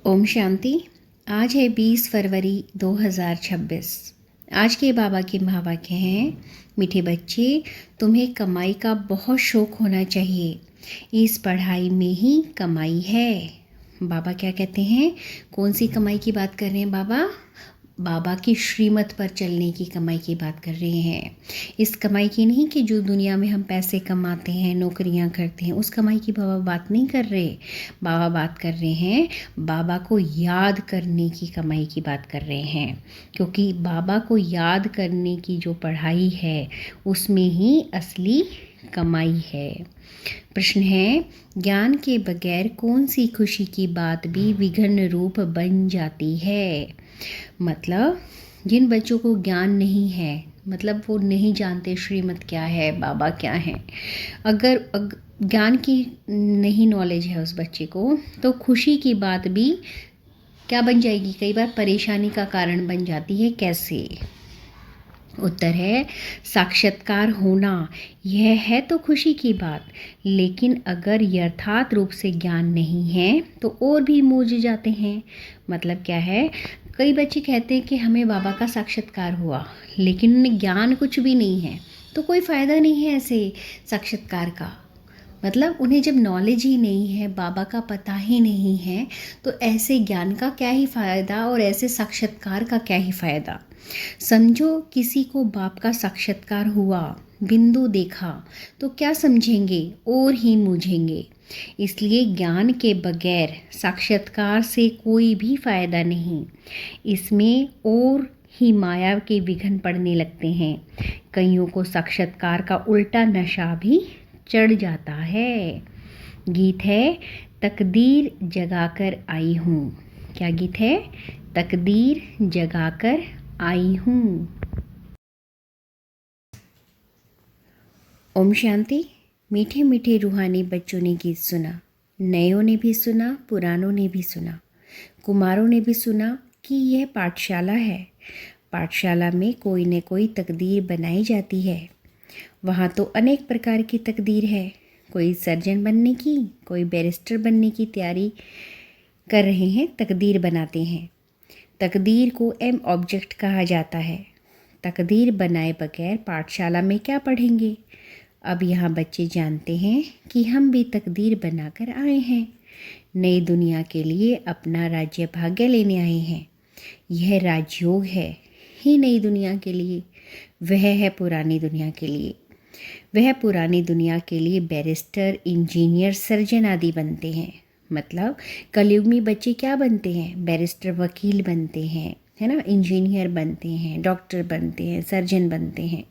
ओम शांति। आज है 20 फरवरी 2026। आज के बाबा के महावाक्य हैं, मीठे बच्चे, तुम्हें कमाई का बहुत शौक होना चाहिए। इस पढ़ाई में ही कमाई है। बाबा क्या कहते हैं? कौन सी कमाई की बात कर रहे हैं बाबा? बाबा की श्रीमत पर चलने की कमाई की बात कर रहे हैं। इस कमाई की नहीं कि जो दुनिया में हम पैसे कमाते हैं, नौकरियां करते हैं, उस कमाई की बाबा बात नहीं कर रहे। बाबा बात कर रहे हैं बाबा को याद करने की कमाई की बात कर रहे हैं, क्योंकि बाबा को याद करने की जो पढ़ाई है उसमें ही असली कमाई है। प्रश्न है, ज्ञान के बगैर कौन सी खुशी की बात भी विघ्न रूप बन जाती है। मतलब जिन बच्चों को ज्ञान नहीं है, मतलब वो नहीं जानते श्रीमत क्या है, बाबा क्या है, अगर ज्ञान की नहीं नॉलेज है उस बच्चे को, तो खुशी की बात भी क्या बन जाएगी? कई बार परेशानी का कारण बन जाती है। कैसे? उत्तर है साक्षात्कार होना। यह है तो खुशी की बात, लेकिन अगर यथार्थ रूप से ज्ञान नहीं है तो और भी मूझ जाते हैं। मतलब क्या है? कई बच्चे कहते हैं कि हमें बाबा का साक्षात्कार हुआ, लेकिन उन्हें ज्ञान कुछ भी नहीं है, तो कोई फ़ायदा नहीं है ऐसे साक्षात्कार का। मतलब उन्हें जब नॉलेज ही नहीं है, बाबा का पता ही नहीं है, तो ऐसे ज्ञान का क्या ही फ़ायदा और ऐसे साक्षात्कार का क्या ही फ़ायदा। समझो किसी को बाप का साक्षात्कार हुआ, बिंदु देखा, तो क्या समझेंगे? और ही मूझेंगे। इसलिए ज्ञान के बगैर साक्षात्कार से कोई भी फायदा नहीं। इसमें और ही माया के विघ्न पड़ने लगते हैं। कईयों को साक्षात्कार का उल्टा नशा भी चढ़ जाता है। गीत है, तकदीर जगाकर आई हूँ। क्या गीत है? तकदीर जगाकर आई हूँ। ओम शांति। मीठे मीठे रूहानी बच्चों ने गीत सुना, नयों ने भी सुना, पुरानों ने भी सुना, कुमारों ने भी सुना कि यह पाठशाला है। पाठशाला में कोई न कोई तकदीर बनाई जाती है। वहाँ तो अनेक प्रकार की तकदीर है। कोई सर्जन बनने की, कोई बैरिस्टर बनने की तैयारी कर रहे हैं, तकदीर बनाते हैं। तकदीर को एम ऑब्जेक्ट कहा जाता है। तकदीर बनाए बगैर पाठशाला में क्या पढ़ेंगे? अब यहाँ बच्चे जानते हैं कि हम भी तकदीर बनाकर आए हैं। नई दुनिया के लिए अपना राज्य भाग्य लेने आए हैं। यह राजयोग है ही नई दुनिया के लिए, वह है पुरानी दुनिया के लिए। वह पुरानी दुनिया के लिए बैरिस्टर, इंजीनियर, सर्जन आदि बनते हैं। मतलब कलयुग में बच्चे क्या बनते हैं? बैरिस्टर, वकील बनते हैं, है ना, इंजीनियर बनते हैं, डॉक्टर बनते हैं, सर्जन बनते हैं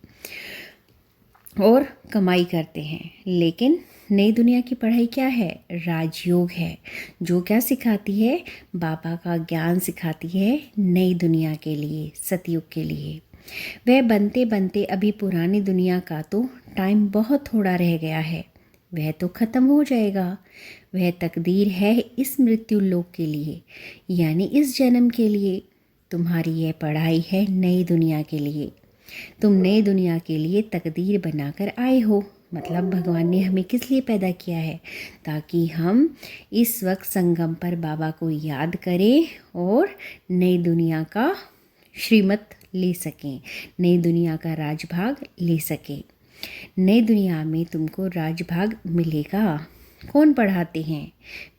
और कमाई करते हैं। लेकिन नई दुनिया की पढ़ाई क्या है? राजयोग है, जो क्या सिखाती है? बाबा का ज्ञान सिखाती है नई दुनिया के लिए, सतयुग के लिए। वह बनते बनते अभी पुरानी दुनिया का तो टाइम बहुत थोड़ा रह गया है, वह तो ख़त्म हो जाएगा। वह तकदीर है इस मृत्यु लोक के लिए, यानी इस जन्म के लिए। तुम्हारी यह पढ़ाई है नई दुनिया के लिए। तुम नई दुनिया के लिए तकदीर बनाकर आए हो। मतलब भगवान ने हमें किस लिए पैदा किया है? ताकि हम इस वक्त संगम पर बाबा को याद करें और नई दुनिया का श्रीमत ले सकें, नई दुनिया का राजभाग ले सकें। नई दुनिया में तुमको राजभाग मिलेगा। कौन पढ़ाते हैं?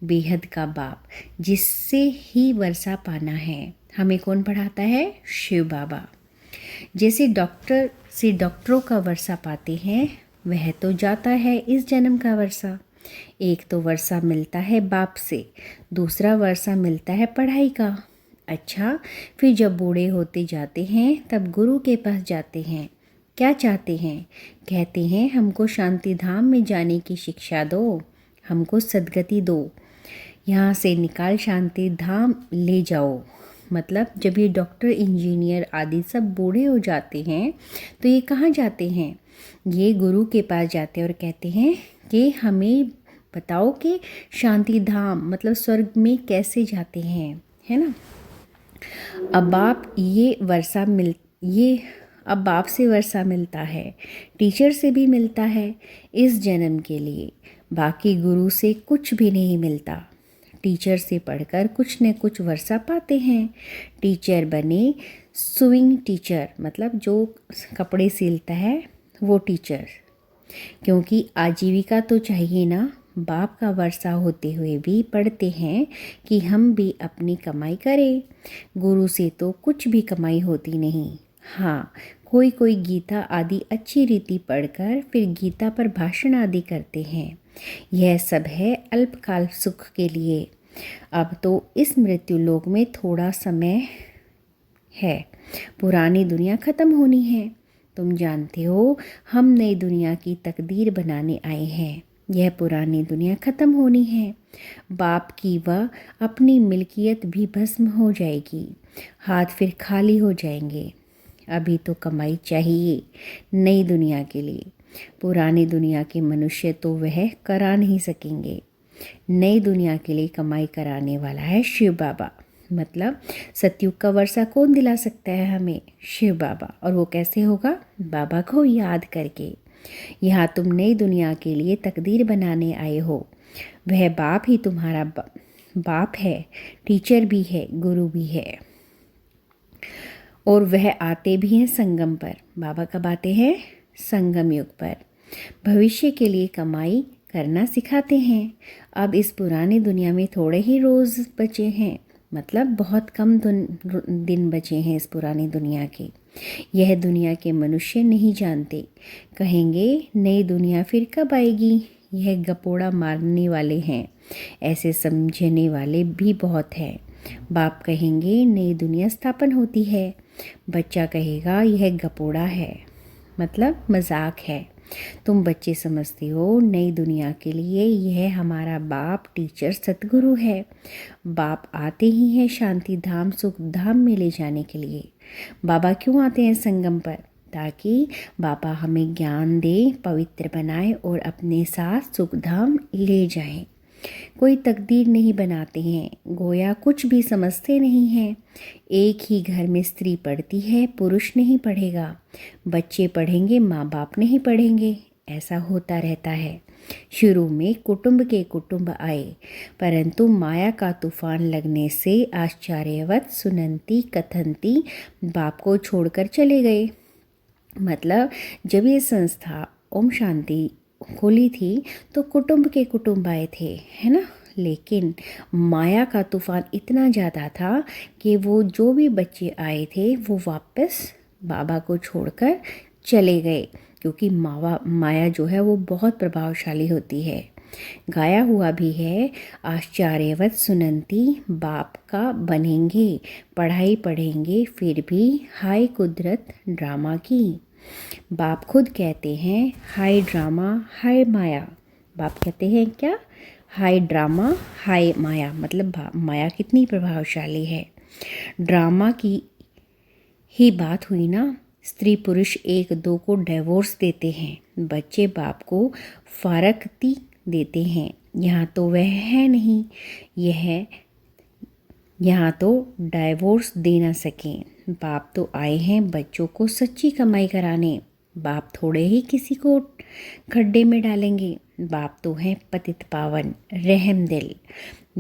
बेहद का बाप, जिससे ही वर्षा पाना है। हमें कौन पढ़ाता है? शिव बाबा। जैसे डॉक्टर से डॉक्टरों का वर्षा पाते हैं, वह तो जाता है इस जन्म का वर्षा। एक तो वर्षा मिलता है बाप से, दूसरा वर्षा मिलता है पढ़ाई का। अच्छा, फिर जब बूढ़े होते जाते हैं तब गुरु के पास जाते हैं। क्या चाहते हैं? कहते हैं हमको शांति धाम में जाने की शिक्षा दो, हमको सद्गति दो, यहाँ से निकाल शांति धाम ले जाओ। मतलब जब ये डॉक्टर, इंजीनियर आदि सब बूढ़े हो जाते हैं तो ये कहाँ जाते हैं? ये गुरु के पास जाते हैं और कहते हैं कि हमें बताओ कि शांति धाम मतलब स्वर्ग में कैसे जाते हैं, है ना। अब बाप से वर्षा मिलता है, टीचर से भी मिलता है इस जन्म के लिए। बाकी गुरु से कुछ भी नहीं मिलता। टीचर से पढ़कर कुछ न कुछ वर्षा पाते हैं। टीचर बने सुइंग टीचर, मतलब जो कपड़े सिलता है वो टीचर, क्योंकि आजीविका तो चाहिए ना। बाप का वर्षा होते हुए भी पढ़ते हैं कि हम भी अपनी कमाई करें। गुरु से तो कुछ भी कमाई होती नहीं। हाँ, कोई कोई गीता आदि अच्छी रीति पढ़कर फिर गीता पर भाषण आदि करते हैं। यह सब है अल्पकाल सुख के लिए। अब तो इस मृत्यु लोक में थोड़ा समय है, पुरानी दुनिया खत्म होनी है। तुम जानते हो हम नई दुनिया की तकदीर बनाने आए हैं। यह पुरानी दुनिया खत्म होनी है। बाप की वह अपनी मिल्कियत भी भस्म हो जाएगी, हाथ फिर खाली हो जाएंगे। अभी तो कमाई चाहिए नई दुनिया के लिए। पुरानी दुनिया के मनुष्य तो वह करा नहीं सकेंगे। नई दुनिया के लिए कमाई कराने वाला है शिव बाबा। मतलब सतयुग का वर्षा कौन दिला सकता है हमें? शिव बाबा। और वो कैसे होगा? बाबा को याद करके। यहाँ तुम नई दुनिया के लिए तकदीर बनाने आए हो। वह बाप ही तुम्हारा बाप है, टीचर भी है, गुरु भी है। और वह आते भी हैं संगम पर। बाबा कब आते हैं? संगम युग पर। भविष्य के लिए कमाई करना सिखाते हैं। अब इस पुरानी दुनिया में थोड़े ही रोज़ बचे हैं, मतलब बहुत कम दिन बचे हैं इस पुरानी दुनिया के। यह दुनिया के मनुष्य नहीं जानते, कहेंगे नई दुनिया फिर कब आएगी? यह गपोड़ा मारने वाले हैं, ऐसे समझने वाले भी बहुत हैं। बाप कहेंगे नई दुनिया स्थापन होती है, बच्चा कहेगा यह गपोड़ा है, मतलब मजाक है। तुम बच्चे समझते हो नई दुनिया के लिए यह हमारा बाप टीचर सतगुरु है। बाप आते ही हैं शांति धाम सुख धाम में ले जाने के लिए। बाबा क्यों आते हैं संगम पर? ताकि बाबा हमें ज्ञान दे, पवित्र बनाए और अपने साथ सुख धाम ले जाएं। कोई तकदीर नहीं बनाते हैं, गोया कुछ भी समझते नहीं हैं। एक ही घर में स्त्री पढ़ती है, पुरुष नहीं पढ़ेगा। बच्चे पढ़ेंगे, माँ बाप नहीं पढ़ेंगे। ऐसा होता रहता है। शुरू में कुटुंब के कुटुंब आए, परंतु माया का तूफान लगने से आश्चर्यवत सुनंती कथनती बाप को छोड़कर चले गए। मतलब जब ये संस्था ओम शांति खोली थी तो कुटुंब के कुटुंब आए थे, है ना। लेकिन माया का तूफान इतना ज़्यादा था कि वो जो भी बच्चे आए थे वो वापस बाबा को छोड़कर चले गए, क्योंकि माया जो है वो बहुत प्रभावशाली होती है। गाया हुआ भी है, आश्चर्यवत सुनंती बाप का बनेंगे, पढ़ाई पढ़ेंगे फिर भी हाय कुदरत ड्रामा की। बाप खुद कहते हैं हाय ड्रामा हाय माया। बाप कहते हैं क्या? हाय ड्रामा हाय माया, मतलब माया कितनी प्रभावशाली है। ड्रामा की ही बात हुई ना। स्त्री पुरुष एक दो को डिवोर्स देते हैं, बच्चे बाप को फारकती देते हैं। यहाँ तो वह है नहीं, यहाँ तो डाइवोर्स दे ना सकें। बाप तो आए हैं बच्चों को सच्ची कमाई कराने। बाप थोड़े ही किसी को खड्डे में डालेंगे। बाप तो हैं पतित पावन रहम दिल।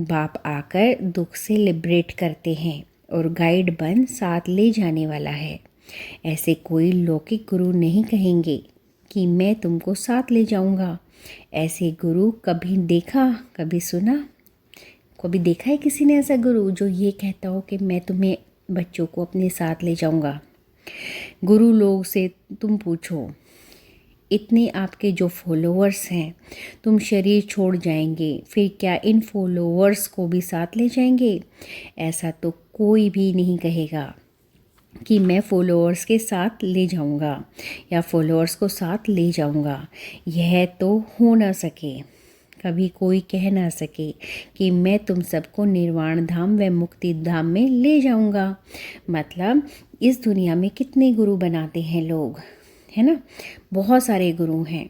बाप आकर दुख से लिबरेट करते हैं और गाइड बन साथ ले जाने वाला है। ऐसे कोई लौकिक गुरु नहीं कहेंगे कि मैं तुमको साथ ले जाऊंगा। ऐसे गुरु कभी देखा, कभी सुना? कभी देखा है किसी ने ऐसा गुरु जो ये कहता हो कि मैं तुम्हें बच्चों को अपने साथ ले जाऊंगा? गुरु लोग से तुम पूछो, इतने आपके जो फॉलोअर्स हैं, तुम शरीर छोड़ जाएंगे, फिर क्या इन फॉलोअर्स को भी साथ ले जाएंगे? ऐसा तो कोई भी नहीं कहेगा कि मैं फॉलोअर्स के साथ ले जाऊंगा या फॉलोअर्स को साथ ले जाऊंगा। यह तो हो ना सके, कभी कोई कह ना सके कि मैं तुम सबको निर्वाण धाम व मुक्ति धाम में ले जाऊंगा। मतलब इस दुनिया में कितने गुरु बनाते हैं लोग, है ना, बहुत सारे गुरु हैं,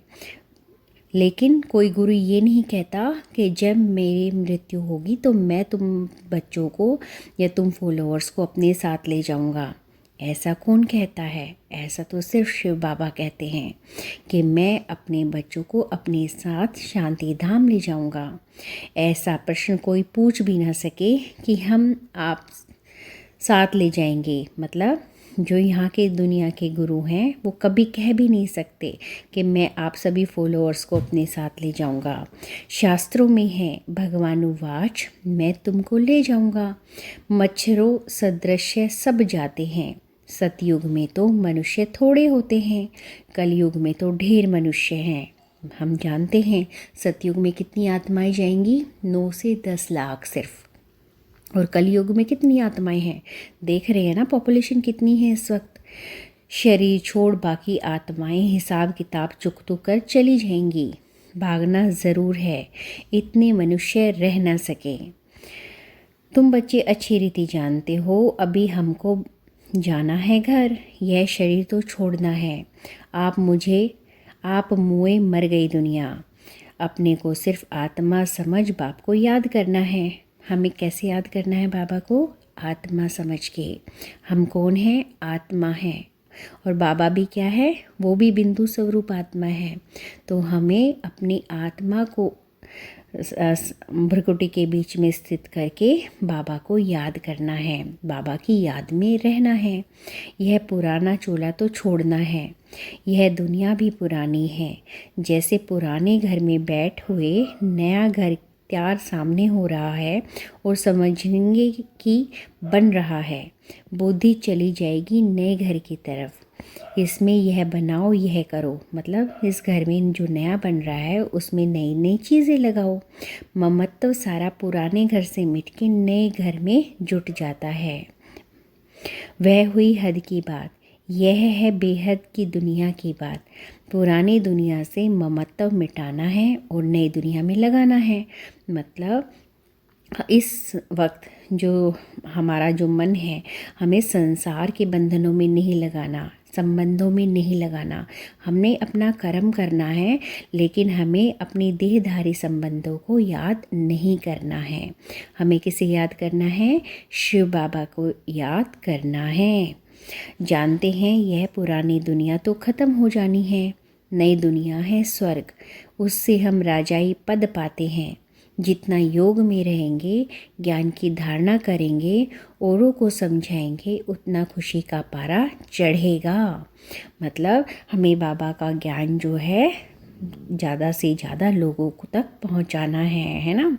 लेकिन कोई गुरु ये नहीं कहता कि जब मेरी मृत्यु होगी तो मैं तुम बच्चों को या तुम फॉलोअर्स को अपने साथ ले जाऊंगा। ऐसा कौन कहता है? ऐसा तो सिर्फ शिव बाबा कहते हैं कि मैं अपने बच्चों को अपने साथ शांति धाम ले जाऊंगा। ऐसा प्रश्न कोई पूछ भी ना सके कि हम आप साथ ले जाएंगे। मतलब जो यहाँ के दुनिया के गुरु हैं वो कभी कह भी नहीं सकते कि मैं आप सभी फॉलोअर्स को अपने साथ ले जाऊंगा। शास्त्रों में है, भगवानुवाच, मैं तुमको ले जाऊंगा। मच्छरों सदृश्य सब जाते हैं। सतयुग में तो मनुष्य थोड़े होते हैं, कलयुग में तो ढेर मनुष्य हैं। हम जानते हैं सतयुग में कितनी आत्माएं जाएंगी, 9 से 10 लाख सिर्फ। और कलयुग में कितनी आत्माएं हैं? देख रहे हैं ना पॉपुलेशन कितनी है इस वक्त। शरीर छोड़ बाकी आत्माएं हिसाब किताब चुकतो कर चली जाएंगी। भागना ज़रूर है, इतने मनुष्य रह ना सके। तुम बच्चे अच्छी रीति जानते हो, अभी हमको जाना है घर, यह शरीर तो छोड़ना है। आप मुए मर गई दुनिया। अपने को सिर्फ आत्मा समझ बाप को याद करना है। हमें कैसे याद करना है बाबा को? आत्मा समझ के। हम कौन हैं? आत्मा हैं। और बाबा भी क्या है? वो भी बिंदु स्वरूप आत्मा है। तो हमें अपनी आत्मा को भ्रुकुटी के बीच में स्थित करके बाबा को याद करना है, बाबा की याद में रहना है। यह पुराना चोला तो छोड़ना है। यह दुनिया भी पुरानी है। जैसे पुराने घर में बैठ हुए नया घर तैयार सामने हो रहा है और समझेंगे कि बन रहा है, बुद्धि चली जाएगी नए घर की तरफ। इसमें यह बनाओ, यह करो, मतलब इस घर में जो नया बन रहा है उसमें नई नई चीज़ें लगाओ। ममत्व सारा पुराने घर से मिट के नए घर में जुट जाता है। वह हुई हद की बात। यह है बेहद की दुनिया की बात। पुरानी दुनिया से ममत्व मिटाना है और नई दुनिया में लगाना है। मतलब इस वक्त जो हमारा जो मन है, हमें संसार के बंधनों में नहीं लगाना, संबंधों में नहीं लगाना। हमने अपना कर्म करना है, लेकिन हमें अपनी देहधारी संबंधों को याद नहीं करना है। हमें किसे याद करना है? शिव बाबा को याद करना है। जानते हैं यह पुरानी दुनिया तो ख़त्म हो जानी है, नई दुनिया है स्वर्ग। उससे हम राजाई पद पाते हैं। जितना योग में रहेंगे, ज्ञान की धारणा करेंगे, औरों को समझाएंगे, उतना खुशी का पारा चढ़ेगा। मतलब हमें बाबा का ज्ञान जो है ज़्यादा से ज़्यादा लोगों को तक पहुंचाना है ना।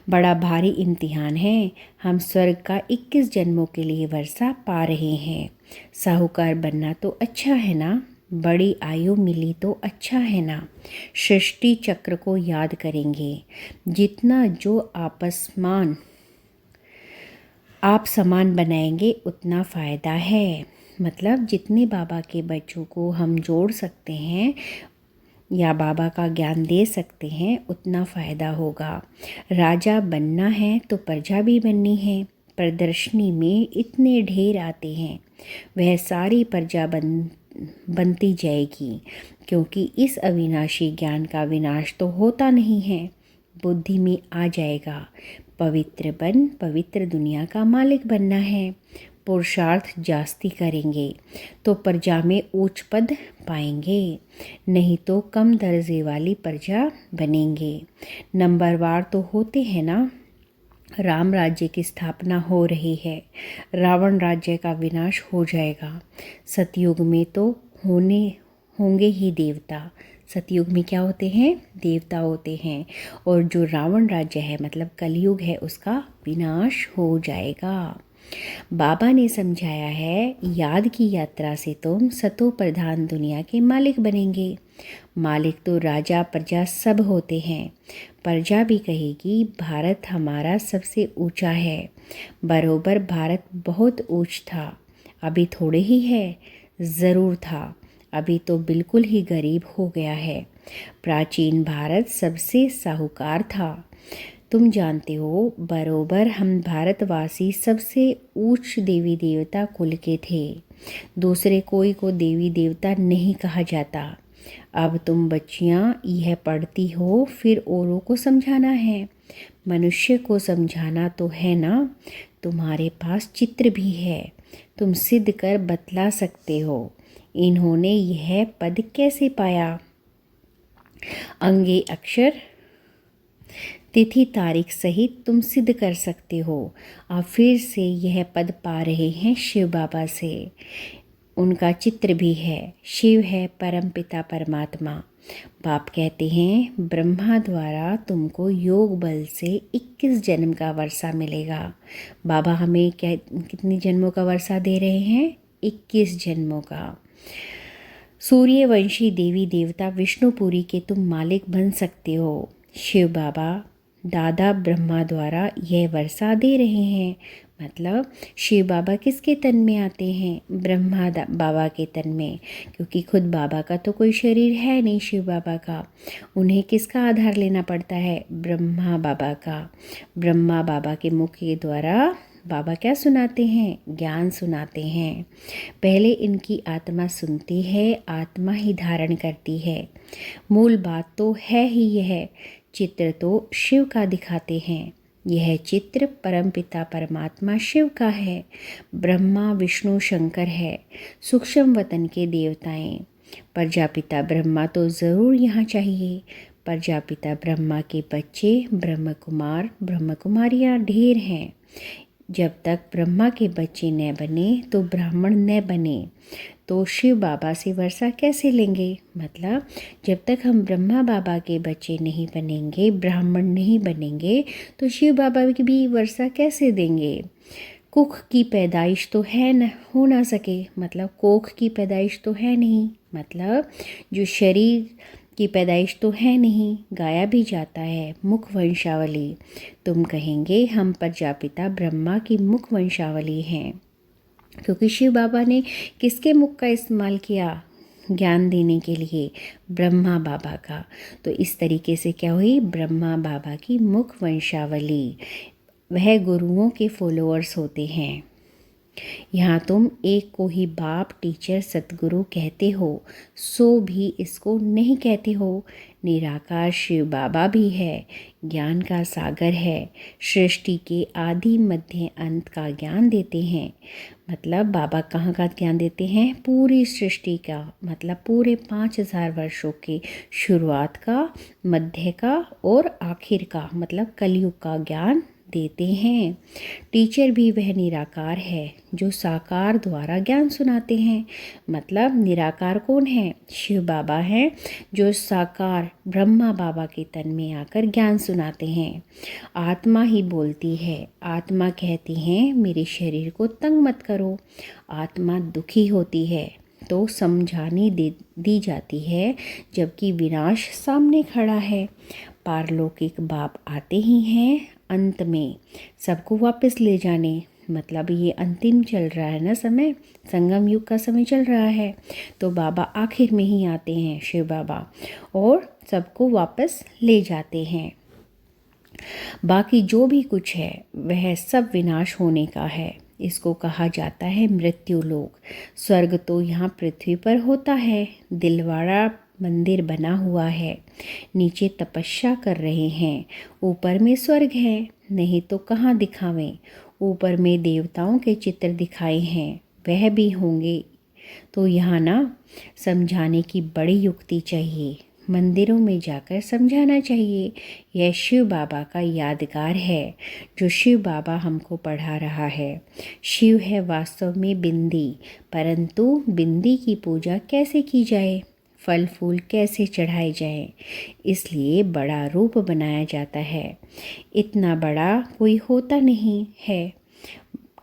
बड़ा भारी इम्तिहान है। हम स्वर्ग का 21 जन्मों के लिए वर्षा पा रहे हैं। साहूकार बनना तो अच्छा है ना, बड़ी आयु मिली तो अच्छा है ना। सृष्टि चक्र को याद करेंगे। जितना जो आप समान बनाएंगे उतना फ़ायदा है। मतलब जितने बाबा के बच्चों को हम जोड़ सकते हैं या बाबा का ज्ञान दे सकते हैं उतना फ़ायदा होगा। राजा बनना है तो प्रजा भी बननी है। प्रदर्शनी में इतने ढेर आते हैं, वह सारी प्रजा बनती जाएगी, क्योंकि इस अविनाशी ज्ञान का विनाश तो होता नहीं है, बुद्धि में आ जाएगा। पवित्र दुनिया का मालिक बनना है। पुरुषार्थ जास्ती करेंगे तो प्रजा में उच्च पद पाएंगे, नहीं तो कम दर्जे वाली प्रजा बनेंगे। नंबरवार तो होते हैं ना। राम राज्य की स्थापना हो रही है, रावण राज्य का विनाश हो जाएगा। सतयुग में तो होंगे ही देवता। सतयुग में क्या होते हैं? देवता होते हैं। और जो रावण राज्य है मतलब कलयुग है, उसका विनाश हो जाएगा। बाबा ने समझाया है, याद की यात्रा से तुम सतो प्रधान दुनिया के मालिक बनेंगे। मालिक तो राजा प्रजा सब होते हैं। प्रजा भी कहेगी भारत हमारा सबसे ऊंचा है। बरोबर भारत बहुत ऊंच था, अभी थोड़े ही है। ज़रूर था, अभी तो बिल्कुल ही गरीब हो गया है। प्राचीन भारत सबसे साहूकार था। तुम जानते हो बरोबर हम भारतवासी सबसे ऊंच देवी देवता कुल के थे। दूसरे कोई को देवी देवता नहीं कहा जाता। अब तुम बच्चियां यह पढ़ती हो, फिर औरों को समझाना है। मनुष्य को समझाना तो है ना। तुम्हारे पास चित्र भी है, तुम सिद्ध कर बतला सकते हो। इन्होंने यह पद कैसे पाया? अंगे अक्षर तिथि तारीख सहित तुम सिद्ध कर सकते हो। आप फिर से यह पद पा रहे हैं शिव बाबा से। उनका चित्र भी है। शिव है परम पिता परमात्मा। बाप कहते हैं ब्रह्मा द्वारा तुमको योग बल से 21 जन्म का वर्षा मिलेगा। बाबा हमें कितनी जन्मों का वर्षा दे रहे हैं? 21 जन्मों का। सूर्यवंशी देवी देवता विष्णुपुरी के तुम मालिक बन सकते हो। शिव बाबा दादा ब्रह्मा द्वारा यह वर्षा दे रहे हैं। मतलब शिव बाबा किसके तन में आते हैं? ब्रह्मा बाबा के तन में, क्योंकि खुद बाबा का तो कोई शरीर है नहीं शिव बाबा का। उन्हें किसका आधार लेना पड़ता है? ब्रह्मा बाबा का। ब्रह्मा बाबा के मुख के द्वारा बाबा क्या सुनाते हैं? ज्ञान सुनाते हैं। पहले इनकी आत्मा सुनती है, आत्मा ही धारण करती है। मूल बात तो है ही यह। चित्र तो शिव का दिखाते हैं। यह चित्र परमपिता परमात्मा शिव का है। ब्रह्मा विष्णु शंकर है, सूक्ष्म वतन के देवताएं। प्रजापिता ब्रह्मा तो ज़रूर यहाँ चाहिए। प्रजापिता ब्रह्मा के बच्चे ब्रह्म कुमार ब्रह्म कुमारियाँ ढेर हैं। जब तक ब्रह्मा के बच्चे न बने तो ब्राह्मण न बने, तो शिव बाबा से वर्षा कैसे लेंगे? मतलब जब तक हम ब्रह्मा बाबा के बच्चे नहीं बनेंगे, ब्राह्मण नहीं बनेंगे, तो शिव बाबा की भी वर्षा कैसे देंगे? कुख की पैदाइश तो है न, हो ना सके। मतलब कोख की पैदाइश तो है नहीं, मतलब जो शरीर की पैदाइश तो है नहीं, गाया भी जाता है। मुख वंशावली। तुम कहेंगे हम प्रजापिता ब्रह्मा की मुख वंशावली हैं, क्योंकि शिव बाबा ने किसके मुख का इस्तेमाल किया ज्ञान देने के लिए? ब्रह्मा बाबा का। तो इस तरीके से क्या हुई? ब्रह्मा बाबा की मुख वंशावली। वह गुरुओं के फॉलोअर्स होते हैं। यहाँ तुम एक को ही बाप टीचर सतगुरु कहते हो, सो भी इसको नहीं कहते हो। निराकार शिव बाबा भी है, ज्ञान का सागर है। सृष्टि के आदि मध्य अंत का ज्ञान देते हैं। मतलब बाबा कहाँ का ज्ञान देते हैं? पूरी सृष्टि का, मतलब पूरे 5000 वर्षों के शुरुआत का, मध्य का और आखिर का, मतलब कलयुग का ज्ञान देते हैं। टीचर भी वह निराकार है जो साकार द्वारा ज्ञान सुनाते हैं। मतलब निराकार कौन है? शिव बाबा हैं, जो साकार ब्रह्मा बाबा के तन में आकर ज्ञान सुनाते हैं। आत्मा ही बोलती है। आत्मा कहती है मेरे शरीर को तंग मत करो। आत्मा दुखी होती है तो समझाने दी जाती है, जबकि विनाश सामने खड़ा है। पारलौकिक बाप आते ही हैं अंत में सबको वापस ले जाने। मतलब ये अंतिम चल रहा है ना समय, संगम युग का समय चल रहा है, तो बाबा आखिर में ही आते हैं शिव बाबा, और सबको वापस ले जाते हैं। बाकी जो भी कुछ है वह सब विनाश होने का है। इसको कहा जाता है मृत्यु लोक। स्वर्ग तो यहाँ पृथ्वी पर होता है। दिलवाड़ा मंदिर बना हुआ है, नीचे तपस्या कर रहे हैं। ऊपर में स्वर्ग है, नहीं तो कहाँ दिखावें। ऊपर में देवताओं के चित्र दिखाए हैं, वह भी होंगे। तो यहाँ ना समझाने की बड़ी युक्ति चाहिए। मंदिरों में जाकर समझाना चाहिए। यह शिव बाबा का यादगार है जो शिव बाबा हमको पढ़ा रहा है। शिव है वास्तव में बिंदी, परंतु बिंदी की पूजा कैसे की जाए, फल फूल कैसे चढ़ाए जाएं, इसलिए बड़ा रूप बनाया जाता है। इतना बड़ा कोई होता नहीं है।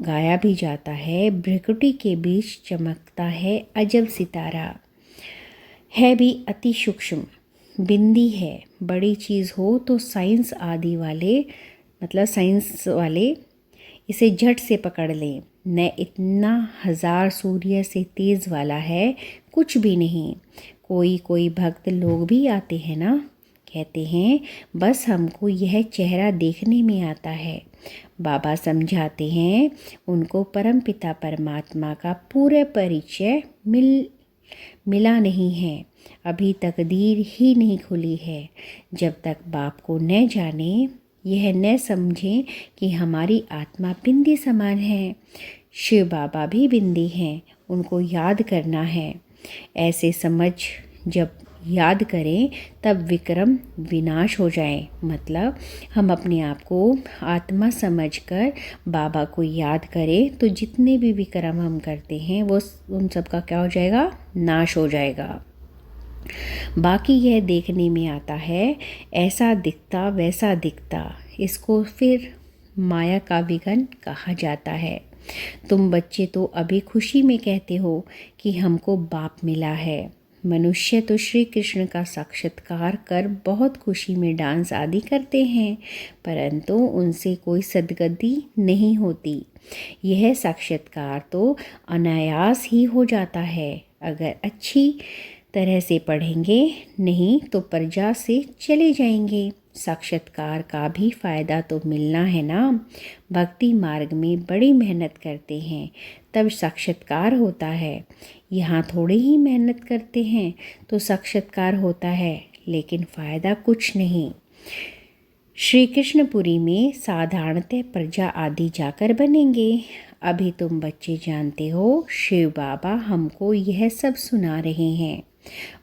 गाया भी जाता है भ्रिकुटी के बीच चमकता है अजब सितारा। है भी अति सूक्ष्म, बिंदी है। बड़ी चीज़ हो तो साइंस आदि वाले, मतलब साइंस वाले इसे झट से पकड़ लें। न इतना 1000 सूर्य से तेज़ वाला है, कुछ भी नहीं। कोई भक्त लोग भी आते हैं ना, कहते हैं बस हमको यह चेहरा देखने में आता है। बाबा समझाते हैं उनको परमपिता परमात्मा का पूरा परिचय मिला नहीं है। अभी तकदीर ही नहीं खुली है। जब तक बाप को न जाने, यह न समझें कि हमारी आत्मा बिंदी समान है। शिव बाबा भी बिंदी हैं, उनको याद करना है। ऐसे समझ जब याद करें तब विक्रम विनाश हो जाए। मतलब हम अपने आप को आत्मा समझकर बाबा को याद करें तो जितने भी विक्रम हम करते हैं वो उन सब का क्या हो जाएगा, नाश हो जाएगा। बाकी यह देखने में आता है, ऐसा दिखता वैसा दिखता, इसको फिर माया का विघन कहा जाता है। तुम बच्चे तो अभी खुशी में कहते हो कि हमको बाप मिला है। मनुष्य तो श्री कृष्ण का साक्षात्कार कर बहुत खुशी में डांस आदि करते हैं, परंतु उनसे कोई सद्गति नहीं होती। यह साक्षात्कार तो अनायास ही हो जाता है अगर अच्छी तरह से पढ़ेंगे, नहीं तो प्रजा से चले जाएंगे। साक्षात्कार का भी फ़ायदा तो मिलना है ना। भक्ति मार्ग में बड़ी मेहनत करते हैं तब साक्षात्कार होता है। यहाँ थोड़ी ही मेहनत करते हैं तो साक्षात्कार होता है, लेकिन फ़ायदा कुछ नहीं। श्री कृष्णपुरी में साधारणतः प्रजा आदि जाकर बनेंगे। अभी तुम बच्चे जानते हो, शिव बाबा हमको यह सब सुना रहे हैं।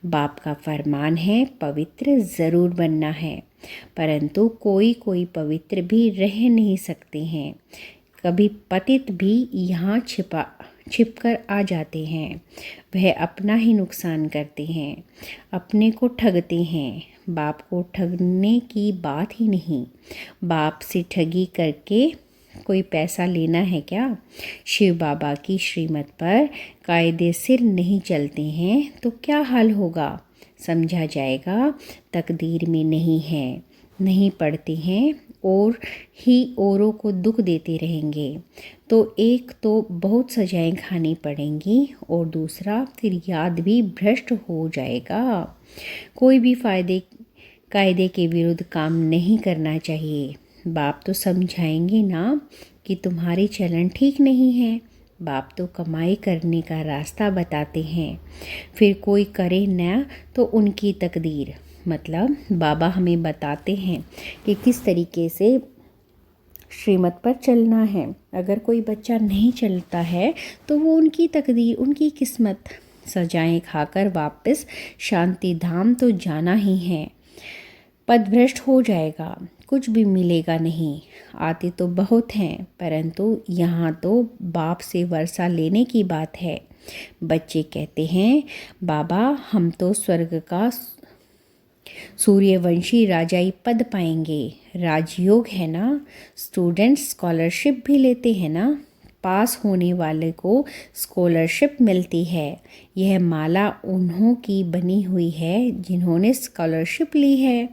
बाप का फरमान है पवित्र ज़रूर बनना है, परंतु कोई कोई पवित्र भी रह नहीं सकते हैं। कभी पतित भी यहाँ छिपकर आ जाते हैं। वह अपना ही नुकसान करते हैं, अपने को ठगते हैं। बाप को ठगने की बात ही नहीं। बाप से ठगी करके कोई पैसा लेना है क्या? शिव बाबा की श्रीमत पर कायदे सिर नहीं चलते हैं तो क्या हाल होगा? समझा जाएगा तकदीर में नहीं है। नहीं पढ़ते हैं और ही औरों को दुख देते रहेंगे तो एक तो बहुत सजाएं खानी पड़ेंगी और दूसरा फिर याद भी भ्रष्ट हो जाएगा। कोई भी कायदे के विरुद्ध काम नहीं करना चाहिए। बाप तो समझाएंगे ना कि तुम्हारी चलन ठीक नहीं है। बाप तो कमाई करने का रास्ता बताते हैं, फिर कोई करे न तो उनकी तकदीर। मतलब बाबा हमें बताते हैं कि किस तरीके से श्रीमत पर चलना है। अगर कोई बच्चा नहीं चलता है तो वो उनकी तकदीर, उनकी किस्मत। सजाएं खाकर वापस शांति धाम तो जाना ही है। पदभ्रष्ट हो जाएगा, कुछ भी मिलेगा नहीं। आते तो बहुत हैं, परंतु यहाँ तो बाप से वर्षा लेने की बात है। बच्चे कहते हैं बाबा हम तो स्वर्ग का सूर्यवंशी राजाई पद पाएंगे। राजयोग है ना। स्टूडेंट्स स्कॉलरशिप भी लेते हैं ना। पास होने वाले को स्कॉलरशिप मिलती है। यह माला उन्हों की बनी हुई है जिन्होंने स्कॉलरशिप ली है।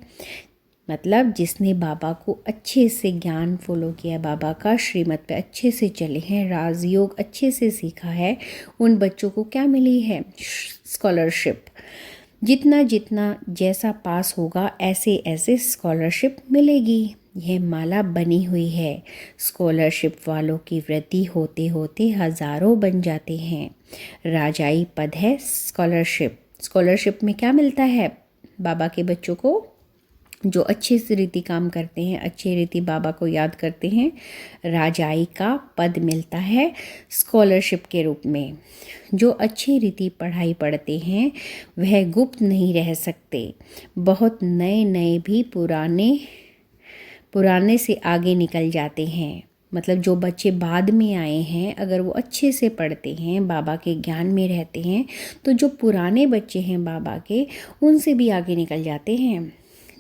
मतलब जिसने बाबा को अच्छे से ज्ञान फॉलो किया, बाबा का श्रीमत पे अच्छे से चले हैं, राजयोग अच्छे से सीखा है, उन बच्चों को क्या मिली है? स्कॉलरशिप। जितना जितना जैसा पास होगा ऐसे ऐसे स्कॉलरशिप मिलेगी। यह माला बनी हुई है। स्कॉलरशिप वालों की वृद्धि होते होते हज़ारों बन जाते हैं। राजाई पद है स्कॉलरशिप। स्कॉलरशिप में क्या मिलता है बाबा के बच्चों को? जो अच्छे से रीति काम करते हैं, अच्छे रीति बाबा को याद करते हैं, राजाई का पद मिलता है स्कॉलरशिप के रूप में। जो अच्छी रीति पढ़ाई पढ़ते हैं वह गुप्त नहीं रह सकते। बहुत नए नए भी पुराने से आगे निकल जाते हैं। मतलब जो बच्चे बाद में आए हैं, अगर वो अच्छे से पढ़ते हैं, बाबा के ज्ञान में रहते हैं, तो जो पुराने बच्चे हैं बाबा के, उनसे भी आगे निकल जाते हैं।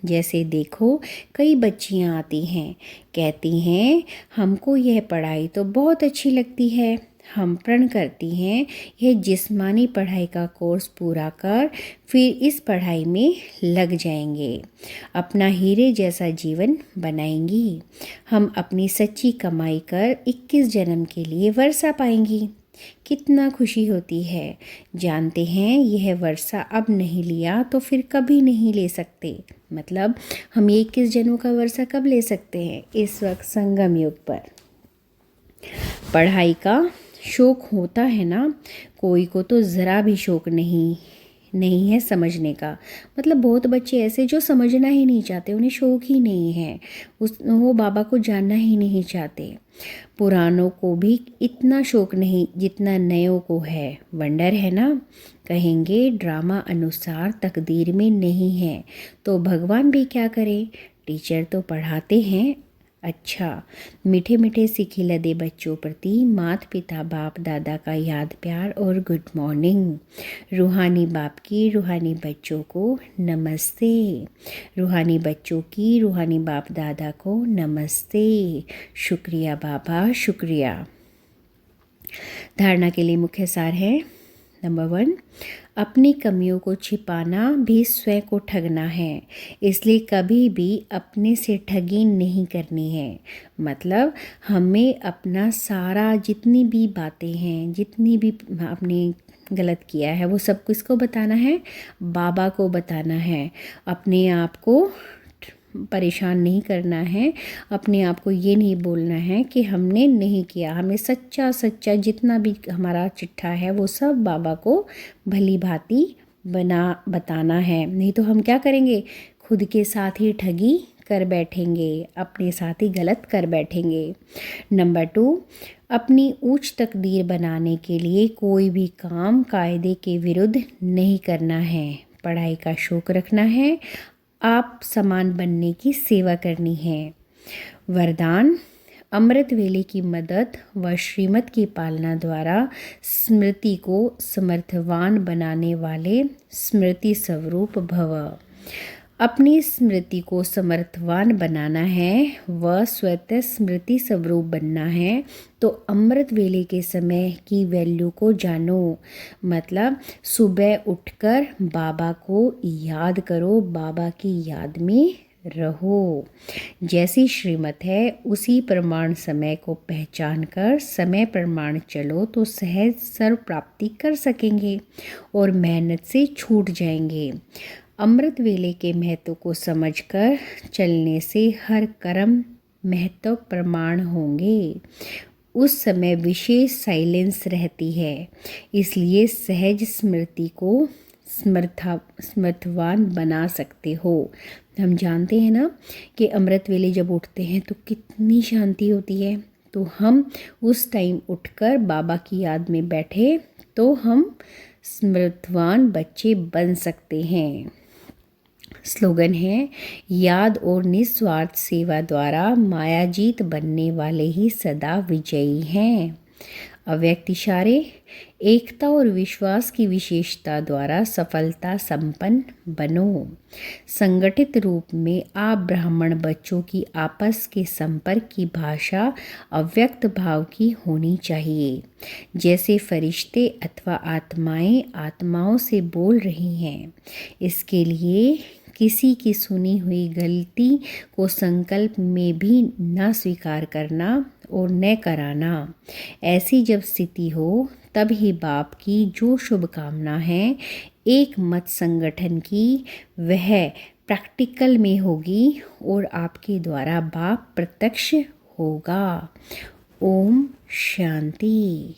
जैसे देखो कई बच्चियां आती हैं, कहती हैं हमको यह पढ़ाई तो बहुत अच्छी लगती है, हम प्रण करती हैं यह जिस्मानी पढ़ाई का कोर्स पूरा कर फिर इस पढ़ाई में लग जाएंगे, अपना हीरे जैसा जीवन बनाएंगी। हम अपनी सच्ची कमाई कर 21 जन्म के लिए वर्षा पाएंगी। कितना खुशी होती है। जानते हैं यह वर्षा अब नहीं लिया तो फिर कभी नहीं ले सकते। मतलब हम 21 जन्मों का वर्षा कब ले सकते हैं? इस वक्त संगम युग पर। पढ़ाई का शौक होता है ना, कोई को तो ज़रा भी शौक नहीं नहीं है समझने का। मतलब बहुत बच्चे ऐसे जो समझना ही नहीं चाहते, उन्हें शौक ही नहीं है, वो बाबा को जानना ही नहीं चाहते। पुरानों को भी इतना शौक नहीं जितना नयों को है। वंडर है ना। कहेंगे ड्रामा अनुसार तकदीर में नहीं है तो भगवान भी क्या करे, टीचर तो पढ़ाते हैं। अच्छा, मीठे मीठे से खिलदे बच्चों प्रति माता पिता बाप दादा का याद प्यार और गुड मॉर्निंग। रूहानी बाप की रूहानी बच्चों को नमस्ते। रूहानी बच्चों की रूहानी बाप दादा को नमस्ते। शुक्रिया बाबा, शुक्रिया। धारणा के लिए मुख्य सार है। नंबर 1, अपनी कमियों को छिपाना भी स्वयं को ठगना है, इसलिए कभी भी अपने से ठगी नहीं करनी है। मतलब हमें अपना सारा जितनी भी बातें हैं, जितनी भी आपने गलत किया है, वो सब किसको बताना है, बाबा को बताना है। अपने आप को परेशान नहीं करना है, अपने आप को ये नहीं बोलना है कि हमने नहीं किया। हमें सच्चा सच्चा जितना भी हमारा चिट्ठा है वो सब बाबा को भली भांति बताना है। नहीं तो हम क्या करेंगे, खुद के साथ ही ठगी कर बैठेंगे, अपने साथ ही गलत कर बैठेंगे। नंबर 2, अपनी ऊंच तकदीर बनाने के लिए कोई भी काम कायदे के विरुद्ध नहीं करना है। पढ़ाई का शौक रखना है, आप समान बनने की सेवा करनी है। वरदान, अमृत वेले की मदद व श्रीमत की पालना द्वारा स्मृति को समर्थवान बनाने वाले स्मृति स्वरूप भव। अपनी स्मृति को समर्थवान बनाना है व स्वतः स्मृति स्वरूप बनना है तो अमृत वेले के समय की वैल्यू को जानो। मतलब सुबह उठकर बाबा को याद करो, बाबा की याद में रहो। जैसी श्रीमत है उसी प्रमाण समय को पहचान कर समय प्रमाण चलो तो सहज सर्व प्राप्ति कर सकेंगे और मेहनत से छूट जाएंगे। अमृत वेले के महत्व को समझकर चलने से हर कर्म महत्व प्रमाण होंगे। उस समय विशेष साइलेंस रहती है, इसलिए सहज स्मृति को समर्थवान बना सकते हो। हम जानते हैं ना कि अमृत वेले जब उठते हैं तो कितनी शांति होती है। तो हम उस टाइम उठकर बाबा की याद में बैठे तो हम स्मृतवान बच्चे बन सकते हैं। स्लोगन है, याद और निस्वार्थ सेवा द्वारा मायाजीत बनने वाले ही सदा विजयी हैं। अव्यक्त इशारे, एकता और विश्वास की विशेषता द्वारा सफलता संपन्न बनो। संगठित रूप में आप ब्राह्मण बच्चों की आपस के संपर्क की भाषा अव्यक्त भाव की होनी चाहिए। जैसे फरिश्ते अथवा आत्माएं आत्माओं से बोल रही हैं। इसके लिए किसी की सुनी हुई गलती को संकल्प में भी न स्वीकार करना और न कराना। ऐसी जब स्थिति हो तब ही बाप की जो शुभकामना है एक मत संगठन की, वह प्रैक्टिकल में होगी और आपके द्वारा बाप प्रत्यक्ष होगा। ओम शांति।